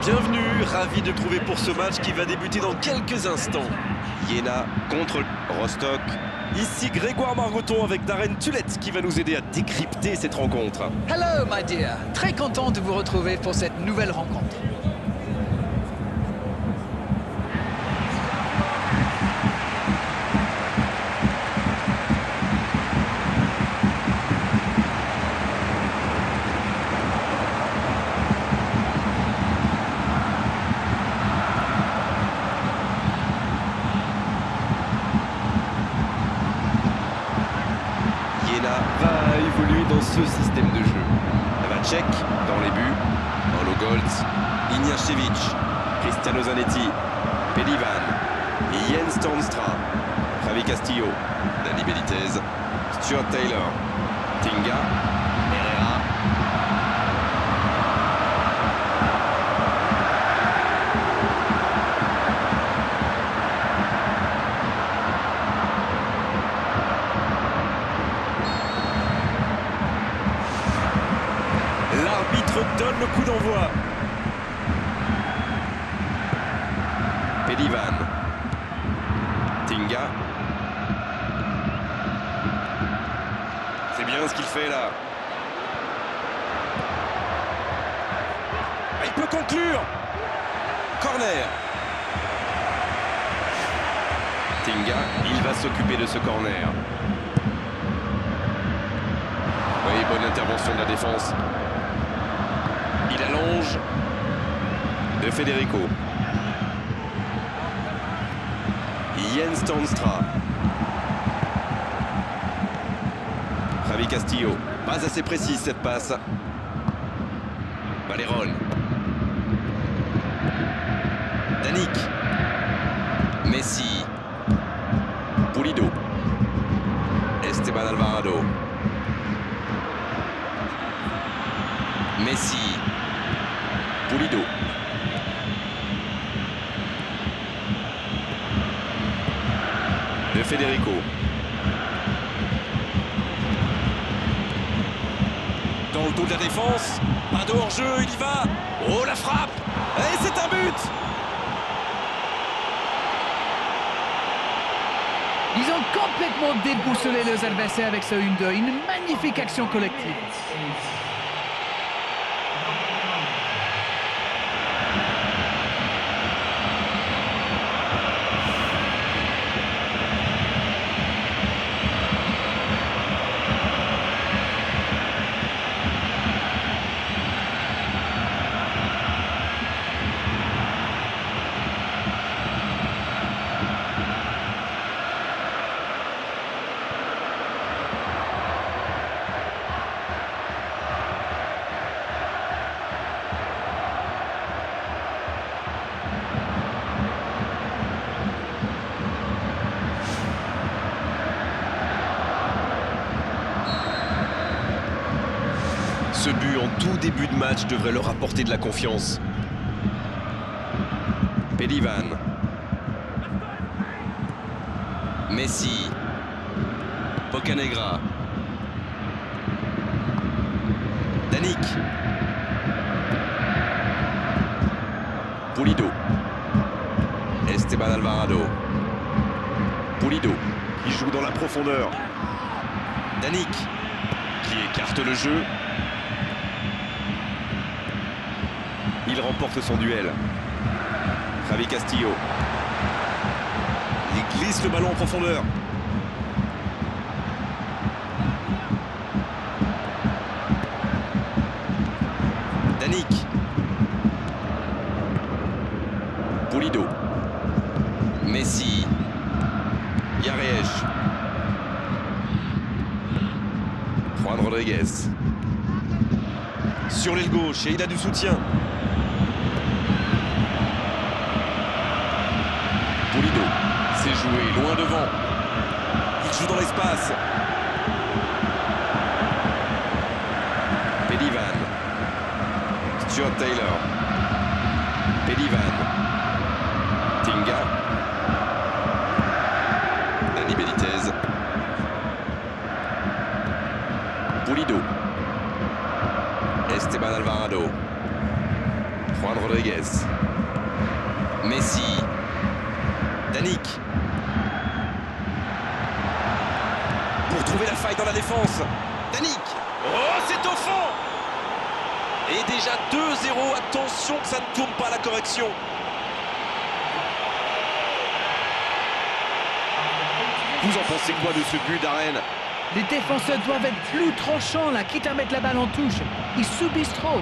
Bienvenue, ravi de trouver pour ce match qui va débuter dans quelques instants. Jena contre Rostock. Ici Grégoire Margoton avec Darren Tulette qui va nous aider à décrypter cette rencontre. Hello my dear, très content de vous retrouver pour cette nouvelle rencontre. Jena va évoluer dans ce système de jeu. Vacek dans les buts, Paulo Goltz, Ignashevich, Cristiano Zanetti, Pelivan, Jens Toornstra, Javi Castillo, Dani Benitez, Stuart Taylor, Tinga, Herrera. L'arbitre donne le coup d'envoi. Pelivan. Tinga. C'est bien ce qu'il fait là. Il peut conclure. Corner. Tinga, il va s'occuper de ce corner. Oui, bonne intervention de la défense. Il allonge de Federico. Jens Toornstra. Javi Castillo. Pas assez précise cette passe. Valerón. Danik. Messi. Pulido. Esteban Alvarado. Messi. Pulido. De Federico. Dans le dos de la défense. Pas de hors-jeu, il y va. Oh, la frappe. Et c'est un but. Ils ont complètement déboussolé leurs adversaires avec ce 1-2. Une magnifique action collective. Ce but en tout début de match devrait leur apporter de la confiance. Pelivan. Messi. Bocanegra. Danik. Pulido. Esteban Alvarado. Pulido, qui joue dans la profondeur. Danik, qui écarte le jeu. Il remporte son duel. Javi Castillo. Il glisse le ballon en profondeur. Danik. Pulido. Messi. Yaresh. Juan Rodriguez. Sur l'aile gauche et il a du soutien. Pulido, c'est joué loin devant. Il joue dans l'espace. Pelivan. Stuart Taylor. Pelivan. Tinga. Dani Benitez. Pulido. Esteban Alvarado. Juan Rodriguez. passe. Messi. Danic. Pour trouver la faille dans la défense. Danic. Oh, c'est au fond. Et déjà 2-0. Attention que ça ne tourne pas à la correction. Vous en pensez quoi de ce but d'Arène? Les défenseurs doivent être plus tranchants là, quitte à mettre la balle en touche. Ils subissent trop.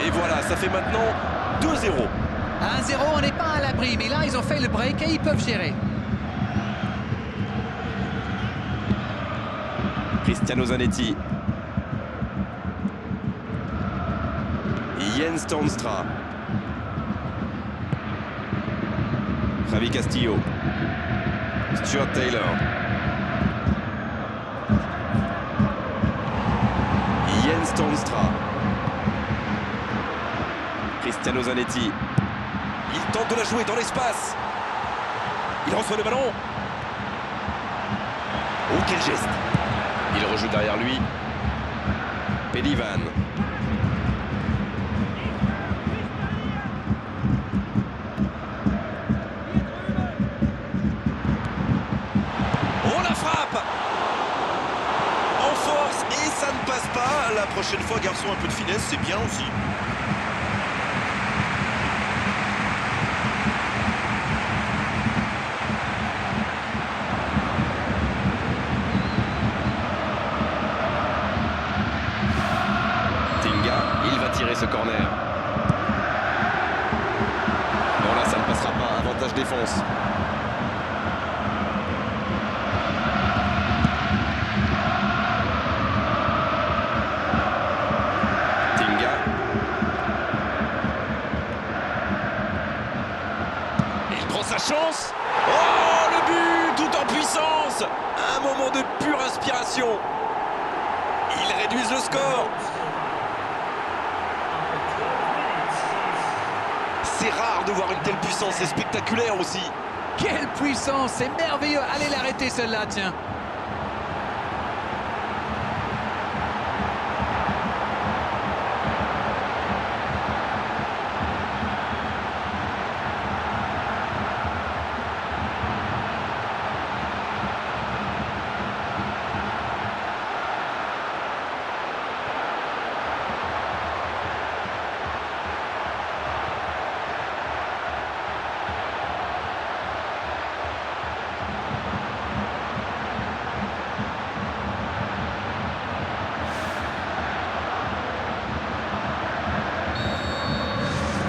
Et voilà, ça fait maintenant 2-0. 1-0, on n'est pas à l'abri, mais là, ils ont fait le break et ils peuvent gérer. Cristiano Zanetti. Jens Toornstra. Javi Castillo. Stuart Taylor. Jens Toornstra. Cristiano Zanetti. Il tente de la jouer dans l'espace. Il reçoit le ballon. Oh, quel geste. Il rejoue derrière lui. Pelivan. Oh, la frappe. En force et ça ne passe pas. La prochaine fois, garçon, un peu de finesse, c'est bien aussi. Il va tirer ce corner. Non, là, ça ne passera pas. Avantage défense. Tinga. Il prend sa chance. Oh, le but, tout en puissance. Un moment de pure inspiration. Ils réduisent le score. C'est rare de voir une telle puissance, c'est spectaculaire aussi. Quelle puissance, c'est merveilleux. Allez l'arrêter celle-là, tiens.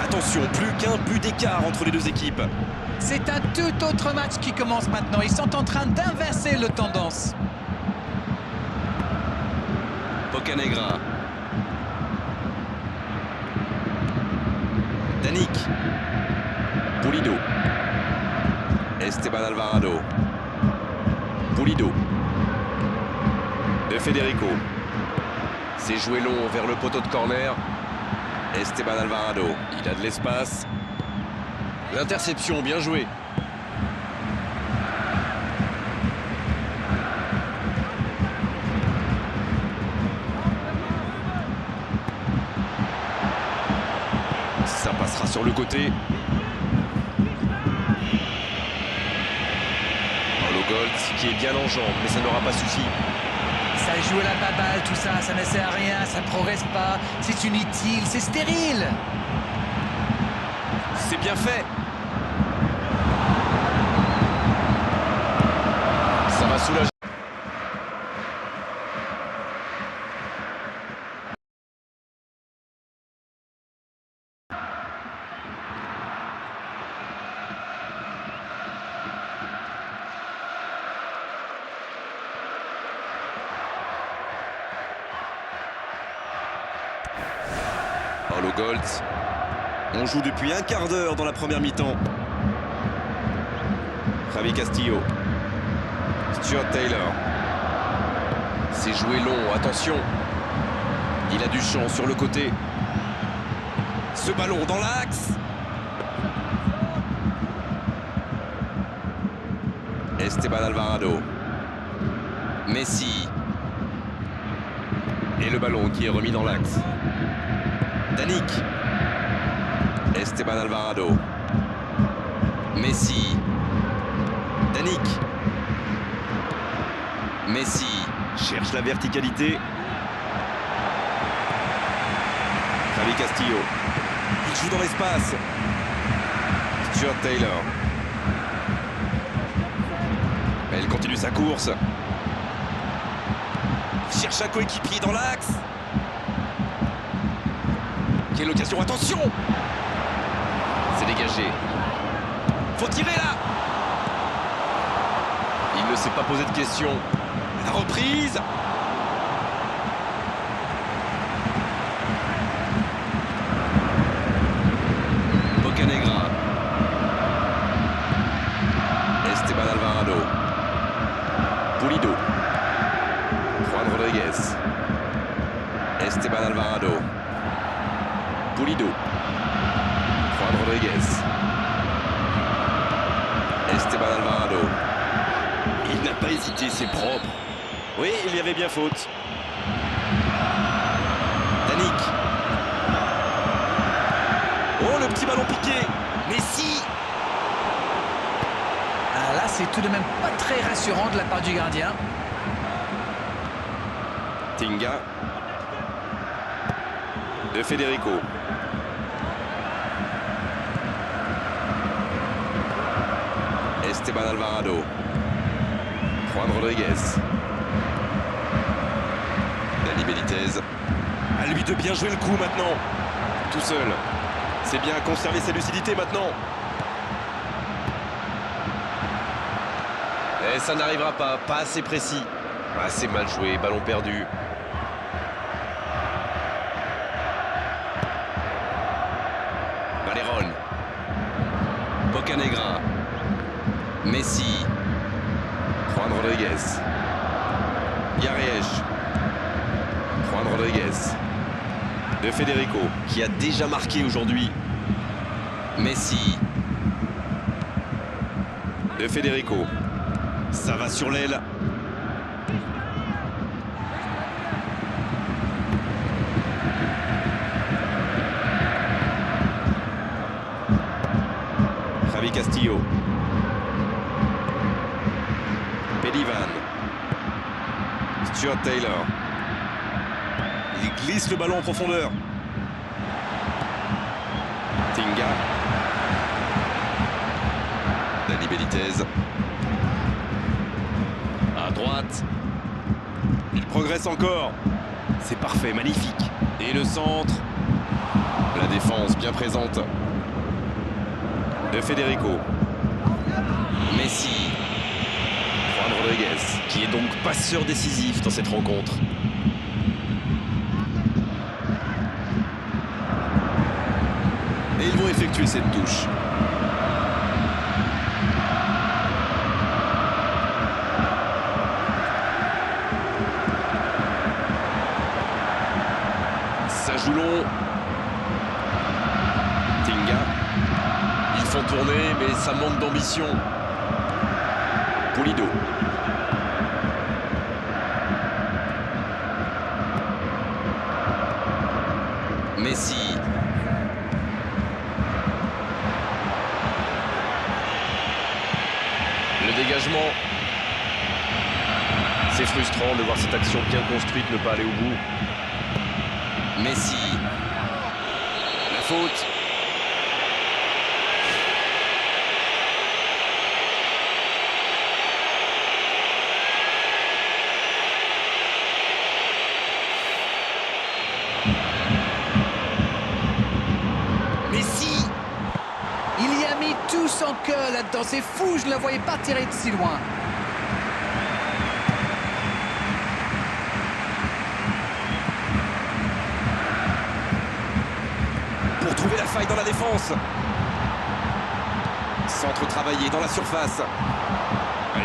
Attention, plus qu'un but d'écart entre les deux équipes. C'est un tout autre match qui commence maintenant. Ils sont en train d'inverser le tendance. Bocanegra. Danic. Pulido. Esteban Alvarado. Pulido. De Federico. C'est joué long vers le poteau de corner. Esteban Alvarado. Il a de l'espace. L'interception, bien joué. Ça passera sur le côté. Paulo Goltz qui est bien en jambes, mais ça n'aura pas suffi. Ça joue à la baballe, tout ça, ça ne sert à rien, ça ne progresse pas, c'est inutile, c'est stérile. C'est bien fait. Ça va soulagé. Paulo Goltz. On joue depuis un quart d'heure dans la première mi-temps. Javi Castillo. Stuart Taylor. C'est joué long, attention. Il a du champ sur le côté. Ce ballon dans l'axe. Esteban Alvarado. Messi. Et le ballon qui est remis dans l'axe. Danic. Esteban Alvarado. Messi. Danic. Messi cherche la verticalité. Javi Castillo. Il joue dans l'espace. Stuart Taylor. Mais il continue sa course. Il cherche un coéquipier dans l'axe. Quelle occasion, attention! C'est dégagé. Faut tirer là! Il ne s'est pas posé de questions. La reprise! Bocanegra. Esteban Alvarado. Pulido. Juan Rodriguez. Esteban Alvarado. Pulido. Juan Rodriguez. Esteban Alvarado. Il n'a pas hésité, c'est propre. Oui, il y avait bien faute. Danic. Oh, le petit ballon piqué. Messi. Ah, là, c'est tout de même pas très rassurant de la part du gardien. Tinga. De Federico. Esteban Alvarado. Juan Rodriguez. Dani Benitez. À lui de bien jouer le coup maintenant. Tout seul. C'est bien conserver sa lucidité maintenant. Et ça n'arrivera pas. Pas assez précis. Assez mal joué. Ballon perdu. Valerón. Bocanegra. Messi. Juan Rodriguez. Yaresh. Juan Rodriguez. De Federico, qui a déjà marqué aujourd'hui. Messi. De Federico. Ça va sur l'aile. Javi Castillo. Pelivan. Stuart Taylor. Il glisse le ballon en profondeur. Tinga. Dani Benitez. À droite. Il progresse encore. C'est parfait, magnifique. Et le centre. La défense bien présente. De Federico. Messi. Juan Rodriguez, qui est donc passeur décisif dans cette rencontre. Et ils vont effectuer cette touche. Ça joue long. Tinga. Ils font tourner, mais ça manque d'ambition. Pulido. Messi. Le dégagement. C'est frustrant de voir cette action bien construite ne pas aller au bout. Messi. La faute. son cœur là-dedans. C'est fou, je ne le voyais pas tirer de si loin. Pour trouver la faille dans la défense. Centre travaillé dans la surface.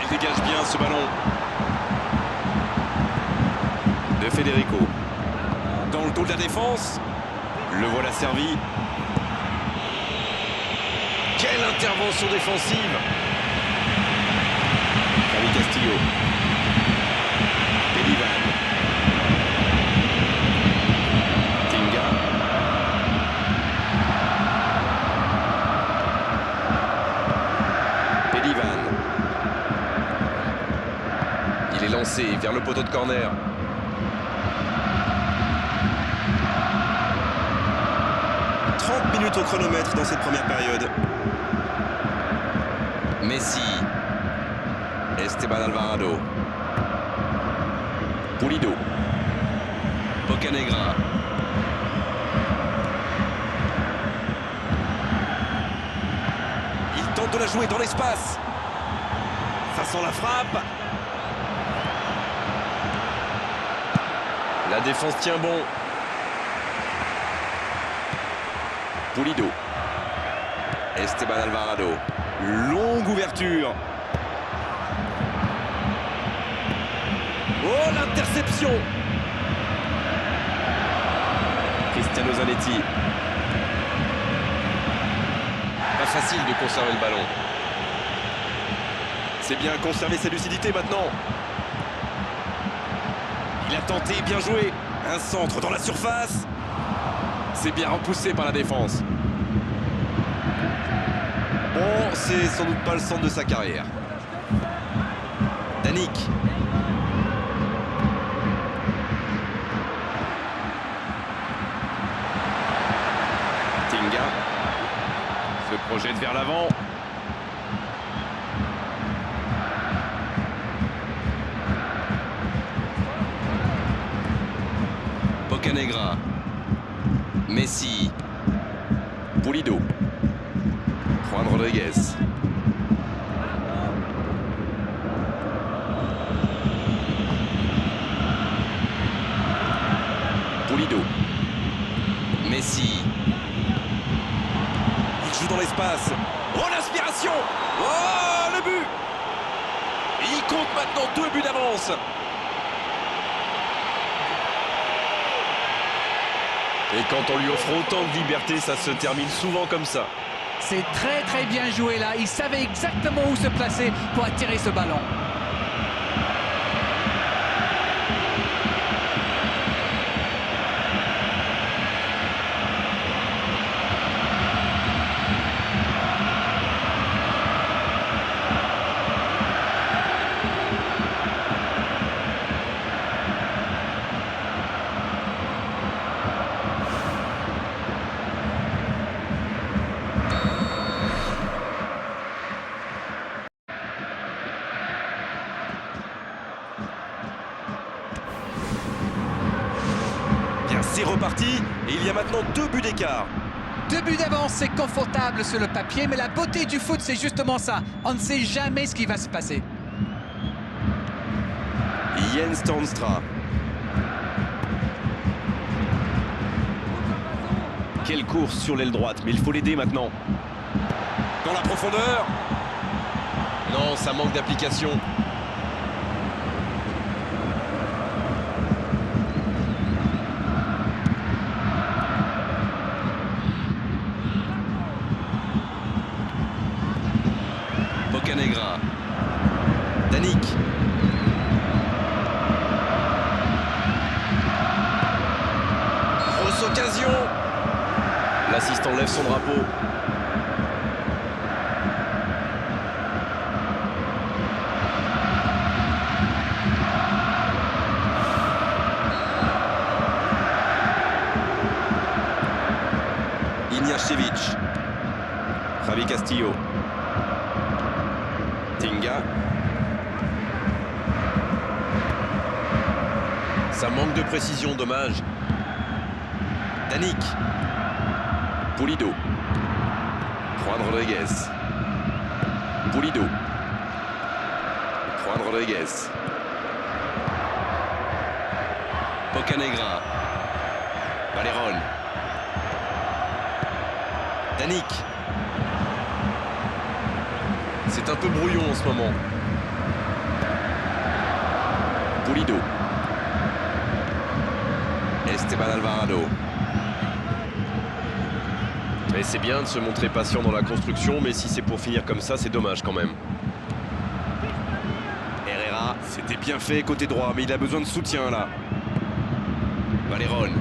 Il dégage bien ce ballon. De Federico. Dans le dos de la défense. Le voilà servi. Quelle intervention défensive. Javi Castillo. Pelivan. Tinga. Pelivan. Il est lancé vers le poteau de corner. Minutes au chronomètre dans cette première période. Messi. Esteban Alvarado. Pulido. Bocanegra. Il tente de la jouer dans l'espace. Ça sent la frappe. La défense tient bon. Pulido. Esteban Alvarado. Longue ouverture. Oh, l'interception. Cristiano Zanetti. Pas facile de conserver le ballon. C'est bien conserver sa lucidité maintenant. Il a tenté, bien joué. Un centre dans la surface. C'est bien repoussé par la défense. Bon, c'est sans doute pas le centre de sa carrière. Danic. Tinga. Se projette vers l'avant. Bocanegra. Messi. Pulido. Juan Rodriguez. Pulido. Messi. Il joue dans l'espace. Oh, l'inspiration. Oh, le but. Il compte maintenant 2 buts d'avance. Et quand on lui offre autant de liberté, ça se termine souvent comme ça. C'est très très bien joué là. Il savait exactement où se placer pour attirer ce ballon. C'est reparti et il y a maintenant 2 buts d'écart. 2 buts d'avance, c'est confortable sur le papier, mais la beauté du foot, c'est justement ça. On ne sait jamais ce qui va se passer. Jens Toornstra. Quelle course sur l'aile droite, mais il faut l'aider maintenant. Dans la profondeur. Non, ça manque d'application. Bocanegra. Danic. Grosse occasion. L'assistant lève son drapeau. Ignashevich. Javi Castillo. Tinga. Ça manque de précision, dommage. Danic. Pulido. Juan Rodriguez. Pulido. Juan Rodriguez. Bocanegra. Valerón. Danic. C'est un peu brouillon en ce moment. Pulido. Esteban Alvarado. Et c'est bien de se montrer patient dans la construction, mais si c'est pour finir comme ça, c'est dommage quand même. Herrera, c'était bien fait côté droit, mais il a besoin de soutien là. Valerón.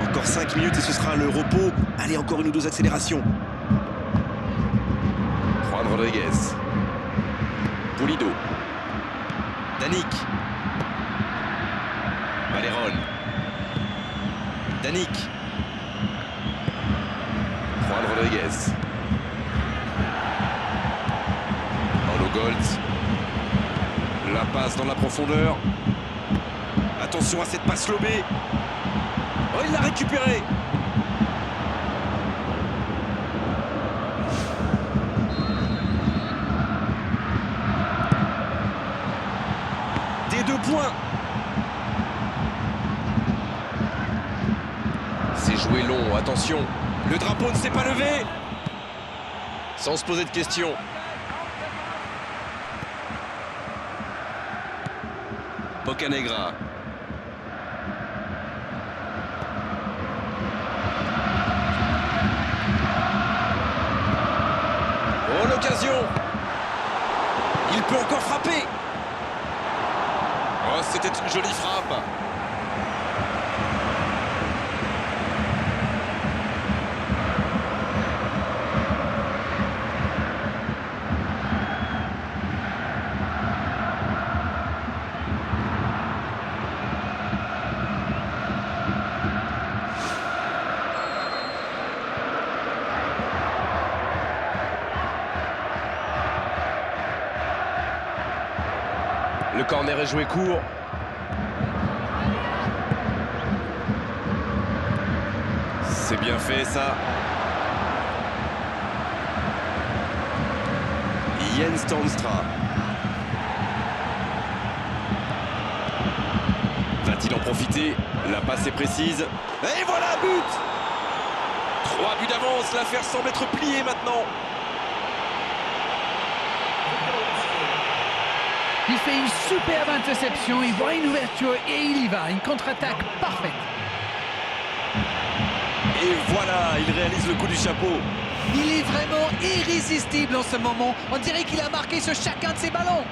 Encore 5 minutes et ce sera le repos. Allez, encore une ou deux accélérations. Juan Rodriguez. Pulido. Danic. Valerón. Danic. Juan Rodriguez. Paulo Goltz. La passe dans la profondeur. Attention à cette passe lobée. Oh, il l'a récupéré. Des 2 points. C'est joué long, attention. Le drapeau ne s'est pas levé. Sans se poser de questions. Bocanegra. Oh, l'occasion. Il peut encore frapper. Oh, c'était une jolie frappe. Le corner est joué court. C'est bien fait ça. Jens Toornstra. Va-t-il en profiter? La passe est précise. Et voilà, but! 3 buts d'avance, l'affaire semble être pliée maintenant. Il fait une superbe interception, il voit une ouverture et il y va. Une contre-attaque parfaite. Et voilà, il réalise le coup du chapeau. Il est vraiment irrésistible en ce moment. On dirait qu'il a marqué sur chacun de ses ballons.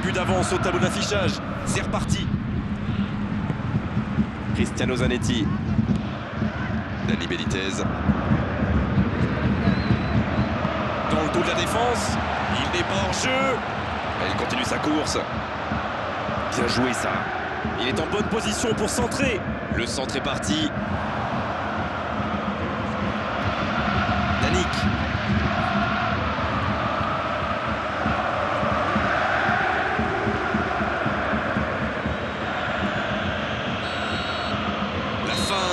But d'avance au tableau d'affichage. C'est reparti. Cristiano Zanetti. Dani Benitez. Dans le dos de la défense. Il n'est pas hors jeu. Il continue sa course. Bien joué ça. Il est en bonne position pour centrer. Le centre est parti. Danic.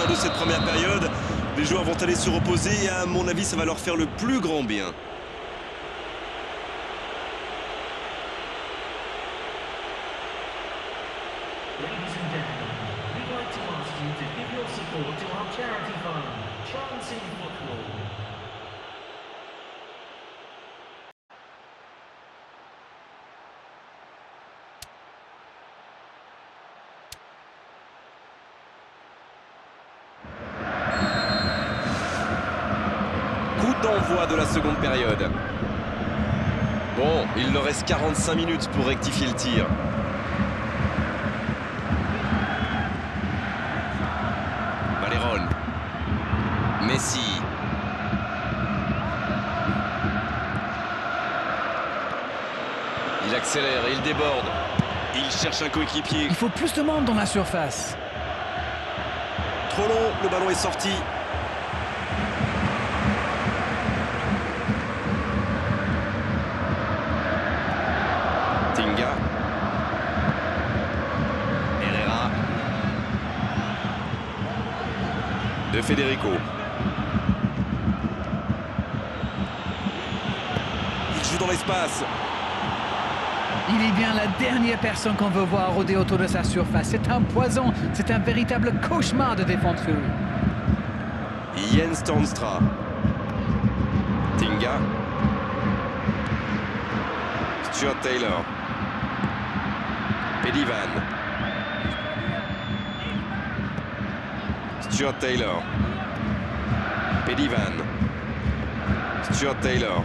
De cette première période, les joueurs vont aller se reposer et à mon avis ça va leur faire le plus grand bien. D'envoi de la seconde période. Bon, il leur reste 45 minutes pour rectifier le tir. Valerón. Messi. Il accélère et il déborde. Il cherche un coéquipier. Il faut plus de monde dans la surface. Trop long, le ballon est sorti. Tinga. Herrera. De Federico. Il joue dans l'espace. Il est bien la dernière personne qu'on veut voir rôder autour de sa surface. C'est un poison, c'est un véritable cauchemar de défendre sur lui. Jens Toornstra. Tinga. Stuart Taylor. Pelivan. Stuart Taylor. Pelivan. Stuart Taylor.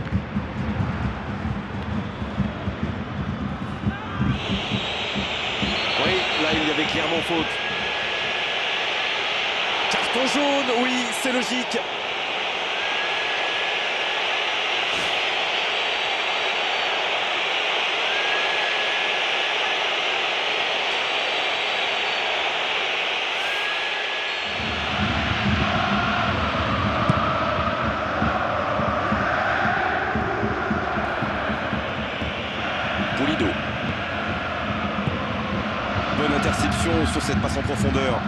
Oui, là il y avait clairement faute. Carton jaune, oui, c'est logique. Pulido. Bonne interception sur cette passe en profondeur.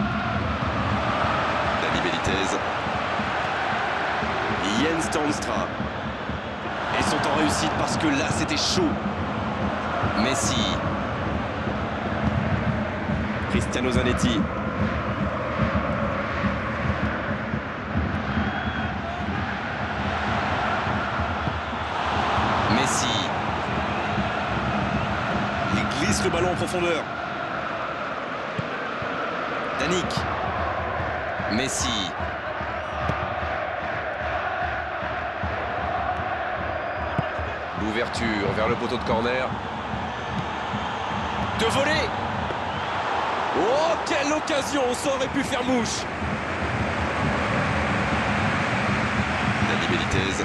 Dani Benitez. Jens Toornstra. Et ils sont en réussite parce que là c'était chaud. Messi. Cristiano Zanetti. Messi. Il glisse le ballon en profondeur. Danick. Messi. L'ouverture vers le poteau de corner. De voler. Oh, quelle occasion! Ça aurait pu faire mouche. Dani Benitez.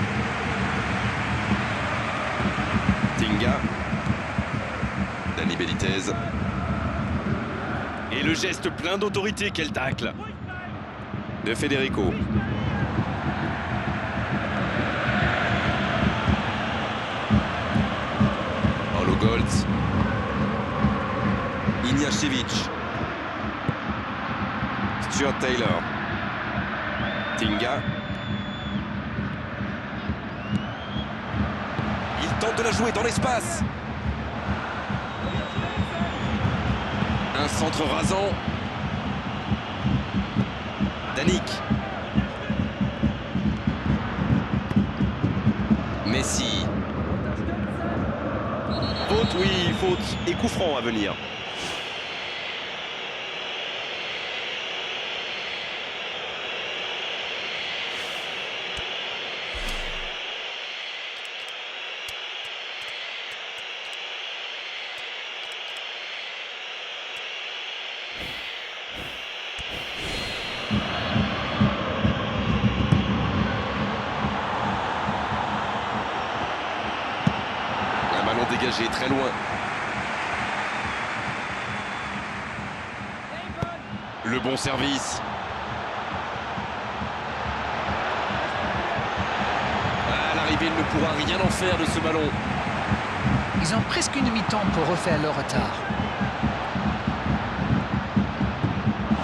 Tinga. Dani Benitez. Et le geste plein d'autorité, quel tacle! De Federico. Paulo Goltz. Ignashevich. Stuart Taylor. Tinga. Il tente de la jouer dans l'espace. Un centre rasant. Danick. Messi. Faute, oui, faute. Et coup franc à venir. Dégagé très loin. Le bon service. À l'arrivée, il ne pourra rien en faire de ce ballon. Ils ont presque une mi-temps pour refaire leur retard.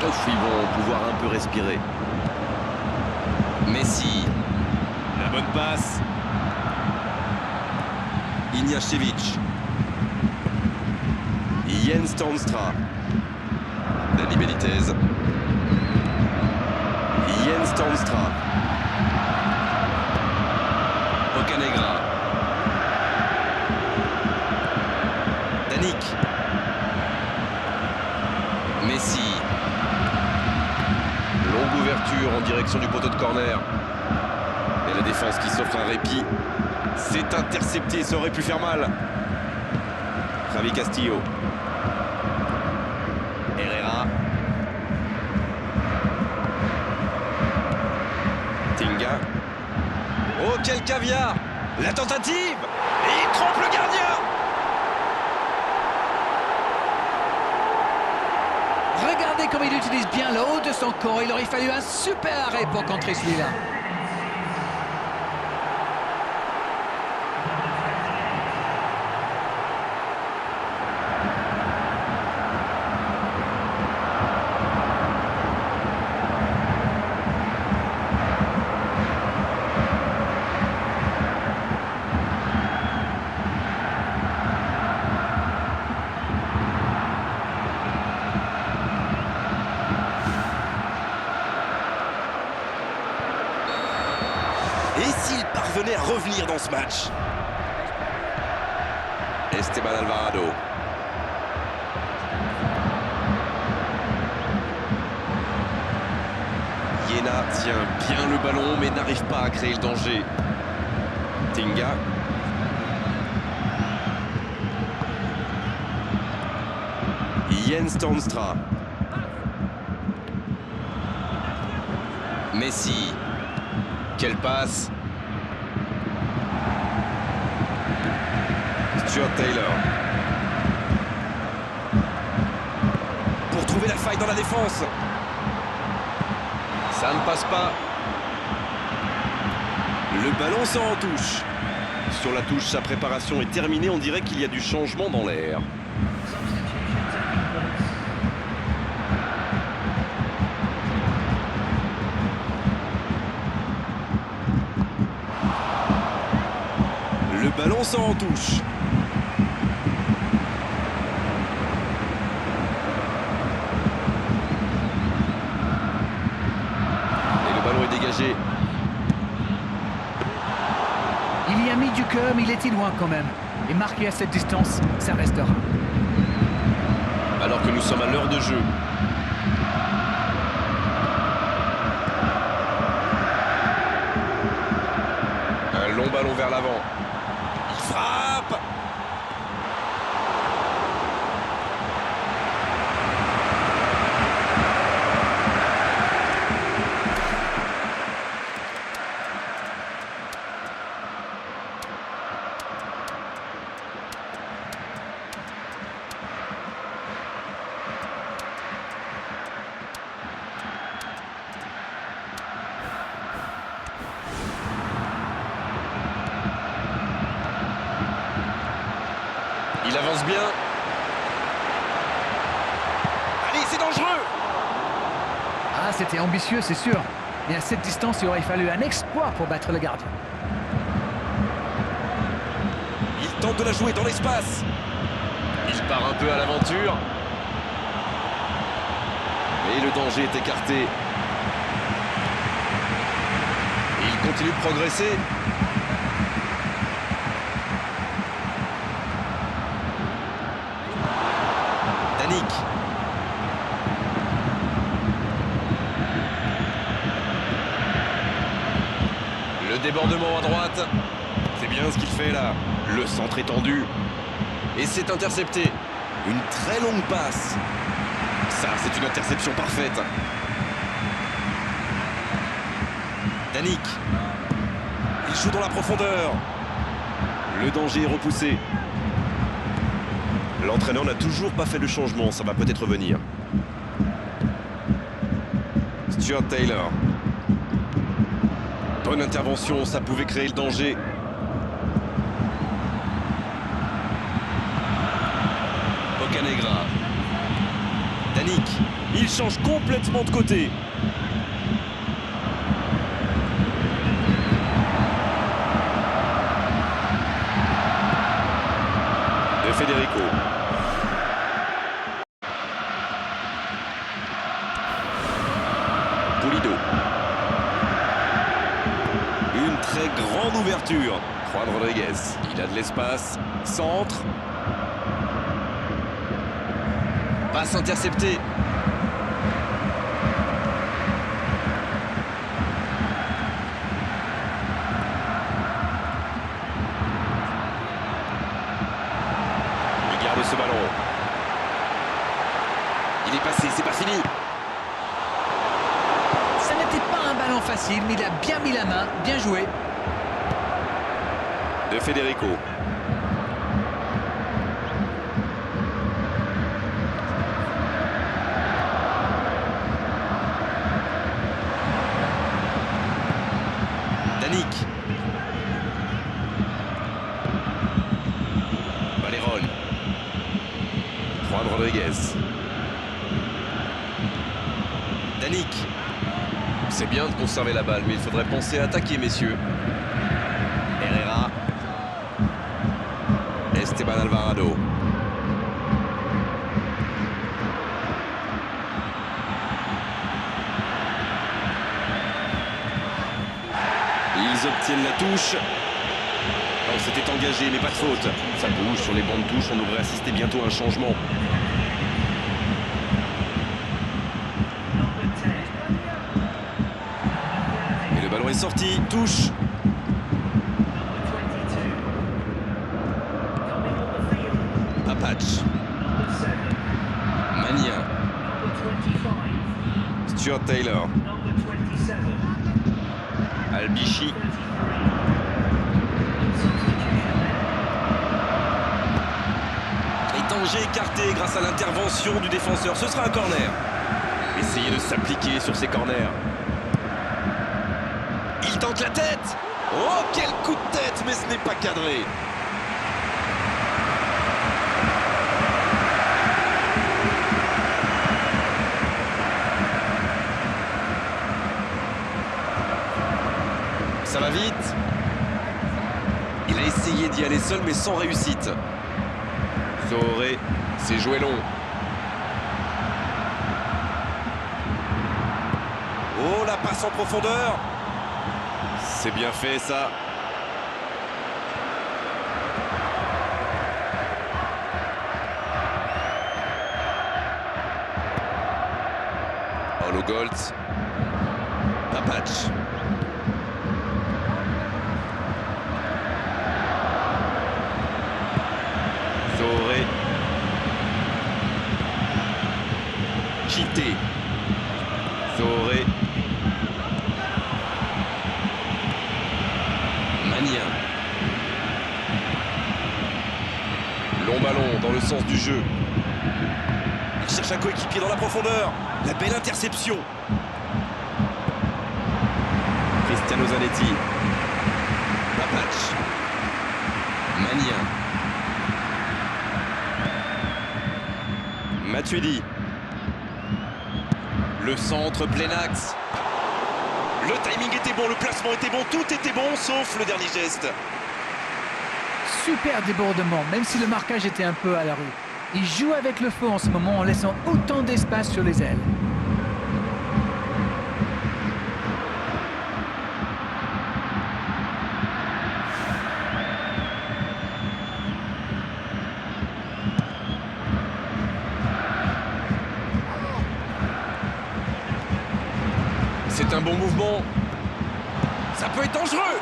Ouf, ils vont pouvoir un peu respirer. Messi. La bonne passe. Ignashevich. Jens Toornstra. Dani Benitez. Jens Toornstra. Bocanegra. Danick. Messi. Longue ouverture en direction du poteau de corner. Et la défense qui s'offre un répit. C'est intercepté, ça aurait pu faire mal. Javi Castillo. Herrera. Tinga. Oh, quel caviar! La tentative! Et il trompe le gardien! comme il utilise bien le haut de son corps. Il aurait fallu un super arrêt pour contrer celui-là. Et s'il parvenait à revenir dans ce match? Esteban Alvarado. Yena tient bien le ballon mais n'arrive pas à créer le danger. Tinga. Jens Toornstra. Messi. Quelle passe! Stuart Taylor. Pour trouver la faille dans la défense. Ça ne passe pas. Le ballon sort en touche. Sur la touche, sa préparation est terminée. On dirait qu'il y a du changement dans l'air. Le ballon sort en touche. Et le ballon est dégagé. Il y a mis du cœur, mais il était loin quand même. Et marqué à cette distance, ça restera. Alors que nous sommes à l'heure de jeu. Un long ballon vers l'avant. Il frappe. Il avance bien. Allez, c'est dangereux. Ah, c'était ambitieux, c'est sûr. Mais à cette distance, il aurait fallu un exploit pour battre le gardien. Il tente de la jouer dans l'espace. Il part un peu à l'aventure. Et le danger est écarté. Il continue de progresser. Danick. Le débordement à droite. C'est bien ce qu'il fait là. Le centre est tendu. Et c'est intercepté. Une très longue passe. Ça, c'est une interception parfaite. Danick. Il joue dans la profondeur. Le danger est repoussé. L'entraîneur n'a toujours pas fait de changement. Ça va peut-être venir. Stuart Taylor. Bonne intervention, ça pouvait créer le danger. Bocanegra. Danick. Il change complètement de côté. De Federico. Pulido. Une très grande ouverture. Juan Rodriguez. Il a de l'espace. Centre. Passe interceptée. Il garde ce ballon. Il est passé, c'est pas fini. Ça n'était pas un ballon facile, mais il a bien mis la main, bien joué. De Federico. Danic. Valerón. Juan Rodriguez. Danic. C'est bien de conserver la balle, mais il faudrait penser à attaquer, messieurs. Herrera. Esteban Alvarado. Ils obtiennent la touche. Non, c'était engagé, mais pas de faute. Ça bouge sur les bancs de touche, on devrait assister bientôt à un changement. Et le ballon est sorti, touche. Apatch. Magnin. Stuart Taylor. Albichi. Et danger écarté grâce à l'intervention du défenseur. Ce sera un corner. Essayez de s'appliquer sur ces corners. Il tente la tête. Oh, quel coup de tête, mais ce n'est pas cadré. Ça va vite. Il a essayé d'y aller seul mais sans réussite. Zoré, c'est joué long. Oh, la passe en profondeur. C'est bien fait ça. Paulo Goltz. Apatch. Zoré. Chité. Zoré. Magnin. Long ballon dans le sens du jeu. Il cherche un coéquipier dans la profondeur. La belle interception. Cristiano Zanetti. Apatch. Magnin. Matuidi. Le centre plein axe. Le timing était bon, le placement était bon, tout était bon, sauf le dernier geste. Super débordement, même si le marquage était un peu à la rue. Il joue avec le feu en ce moment en laissant autant d'espace sur les ailes. C'est un bon mouvement. Ça peut être dangereux.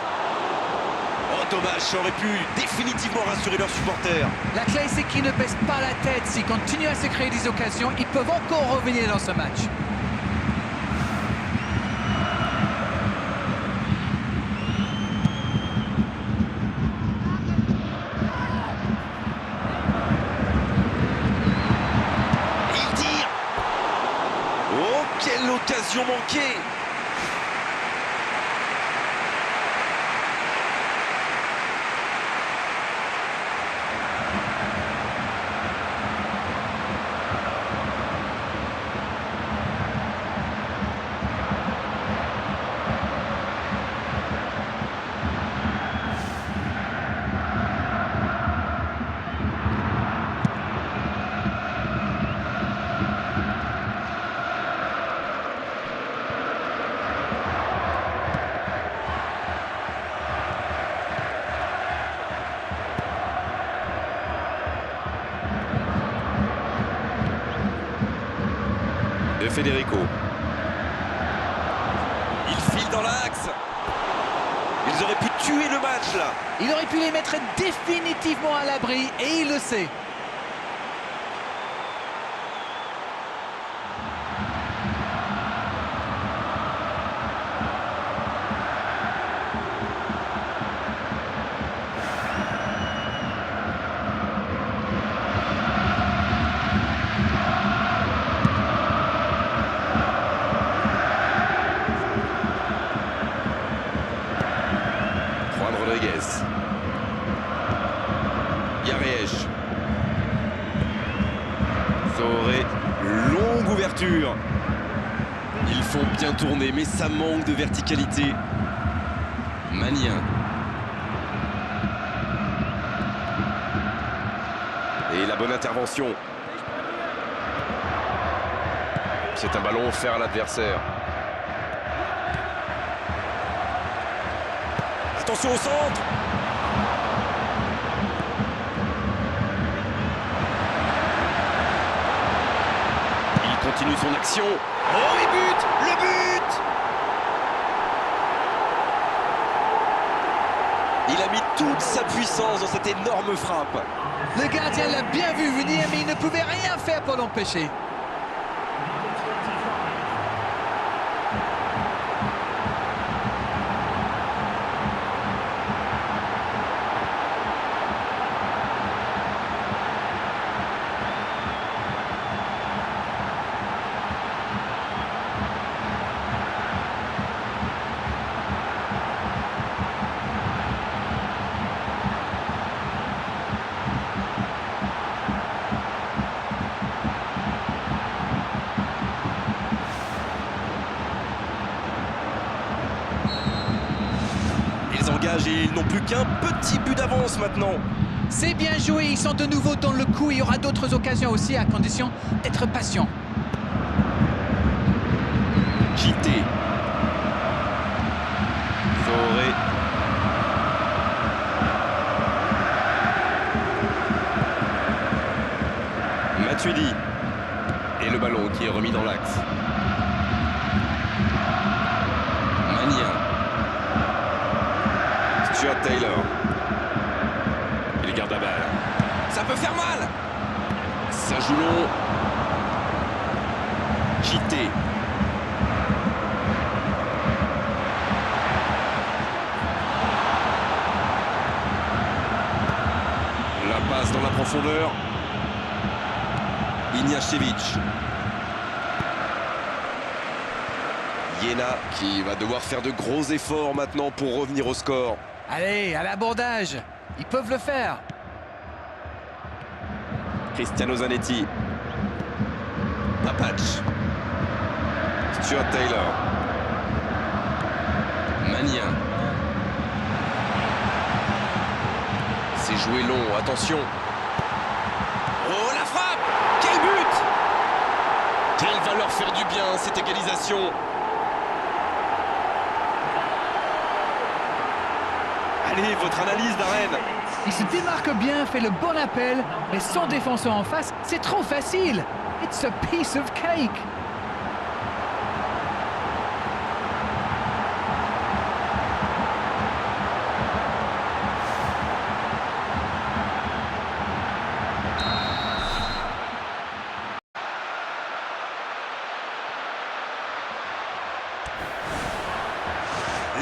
Oh, dommage, ça aurait pu définitivement rassurer leurs supporters. La clé, c'est qu'ils ne baissent pas la tête. S'ils continuent à se créer des occasions, ils peuvent encore revenir dans ce match. Et il tire. Oh, quelle occasion manquée. De Federico. Il file dans l'axe. Ils auraient pu tuer le match là. Il aurait pu les mettre définitivement à l'abri et il le sait. tourner, mais ça manque de verticalité. Magnin. Et la bonne intervention. C'est un ballon offert à l'adversaire. Attention au centre. Il continue son action. Oh, il bute! Le but! Il a mis toute sa puissance dans cette énorme frappe. Le gardien l'a bien vu venir, mais il ne pouvait rien faire pour l'empêcher. Et ils n'ont plus qu'un petit but d'avance maintenant. C'est bien joué, ils sont de nouveau dans le coup. Il y aura d'autres occasions aussi, à condition d'être patient. JT. Fauré. Matuidi. Et le ballon qui est remis dans l'axe. Magnin. Stuart Taylor. Il garde la balle. Ça peut faire mal. Ça joue long. JT. La passe dans la profondeur. Ignashevich. Iena qui va devoir faire de gros efforts maintenant pour revenir au score. Allez, à l'abordage. Ils peuvent le faire. Cristiano Zanetti. Papac. Stuart Taylor. Magnin. C'est joué long, attention. Oh, la frappe! Quel but! Quelle va leur faire du bien, cette égalisation. Allez, votre analyse, Darren. Il se démarque bien, fait le bon appel, mais sans défenseur en face, c'est trop facile. It's a piece of cake.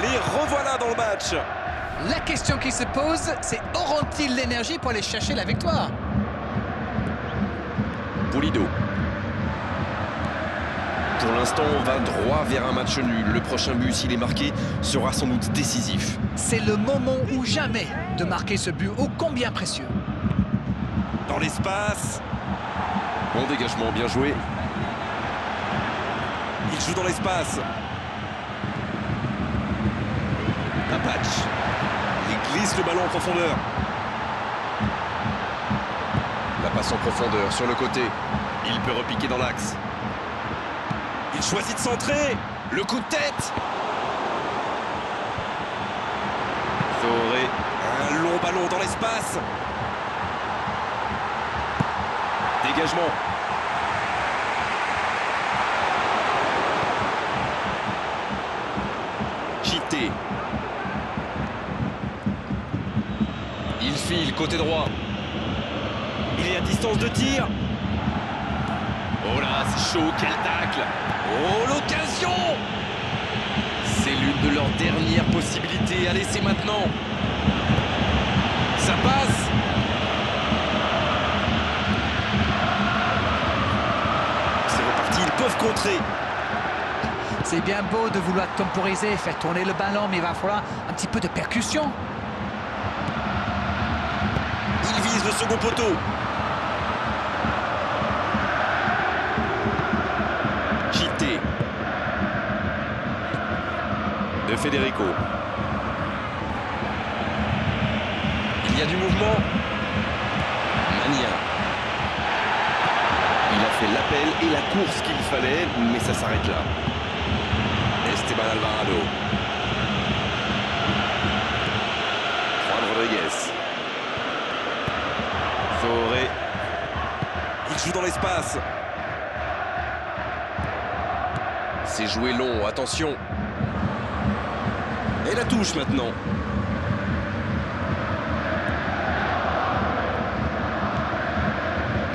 Les revoilà dans le match. La question qui se pose, c'est auront-ils l'énergie pour aller chercher la victoire? Pulido. Pour l'instant, on va droit vers un match nul. Le prochain but, s'il est marqué, sera sans doute décisif. C'est le moment ou jamais de marquer ce but ô combien précieux. Dans l'espace. Bon dégagement, bien joué. Il joue dans l'espace. Papac. Il glisse le ballon en profondeur. La passe en profondeur sur le côté. Il peut repiquer dans l'axe. Il choisit de centrer. Le coup de tête. Fauré. Un long ballon dans l'espace. Dégagement. JT. Il file côté droit. Il est à distance de tir. Oh là, c'est chaud, quel tacle. Oh, l'occasion. C'est l'une de leurs dernières possibilités. Allez, c'est maintenant. Ça passe. C'est reparti, ils peuvent contrer. C'est bien beau de vouloir temporiser, faire tourner le ballon, mais il va falloir un petit peu de percussion. Il vise le second poteau. JT. De Federico. Il y a du mouvement. Mania. Il a fait l'appel et la course qu'il fallait, mais ça s'arrête là. Esteban Alvarado. Juan Rodriguez. Fauré. Il joue dans l'espace. C'est joué long, attention. Et la touche maintenant.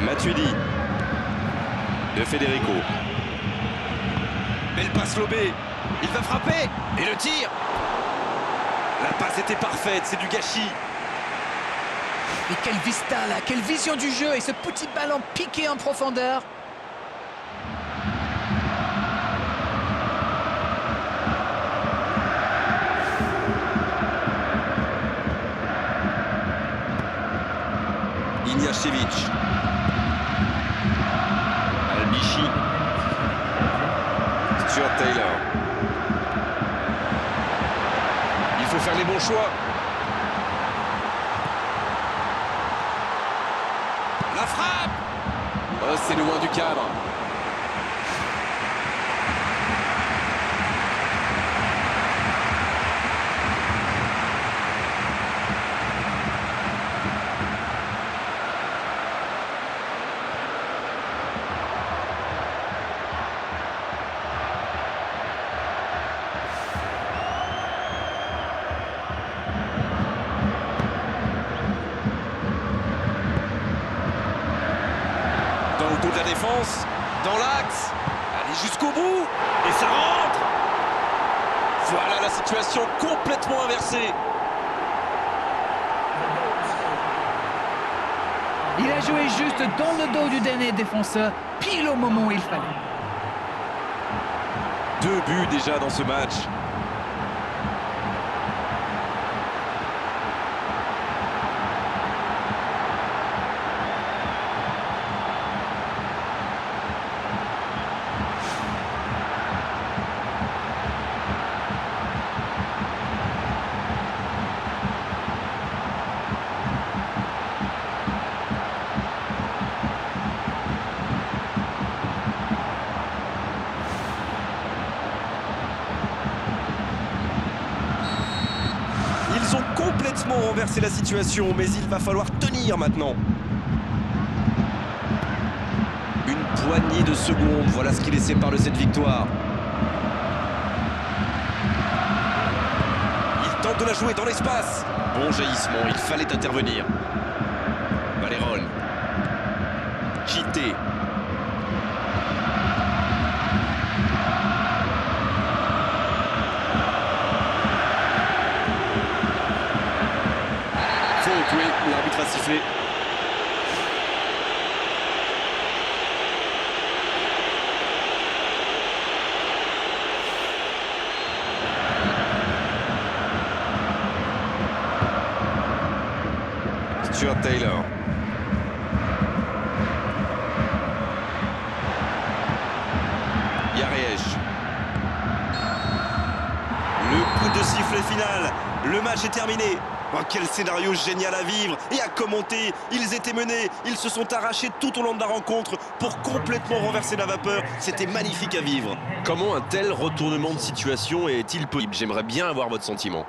Matuidi. De Federico. Belle passe lobée. Il va frapper. Et le tir. La passe était parfaite, c'est du gâchis. Mais quelle vista là, quelle vision du jeu et ce petit ballon piqué en profondeur. Ignashevich. Albichi. Stuart Taylor. Il faut faire les bons choix. La frappe. Oh, c'est loin du cadre. Dans le dos de la défense, dans l'axe, allez jusqu'au bout, et ça rentre. Voilà la situation complètement inversée. Il a joué juste dans le dos du dernier défenseur, pile au moment où il fallait. 2 buts déjà dans ce match. Ils ont complètement renversé la situation, mais il va falloir tenir maintenant. Une poignée de secondes, voilà ce qui les sépare de cette victoire. Il tente de la jouer dans l'espace. Bon jaillissement, il fallait intervenir. Valéron. Chité. Oui, l'arbitre a sifflé. Stuart Taylor. Yariech. Le coup de sifflet final. Le match est terminé. Oh, quel scénario génial à vivre et à commenter. Ils étaient menés, ils se sont arrachés tout au long de la rencontre pour complètement renverser la vapeur. C'était magnifique à vivre. Comment un tel retournement de situation est-il possible? J'aimerais bien avoir votre sentiment.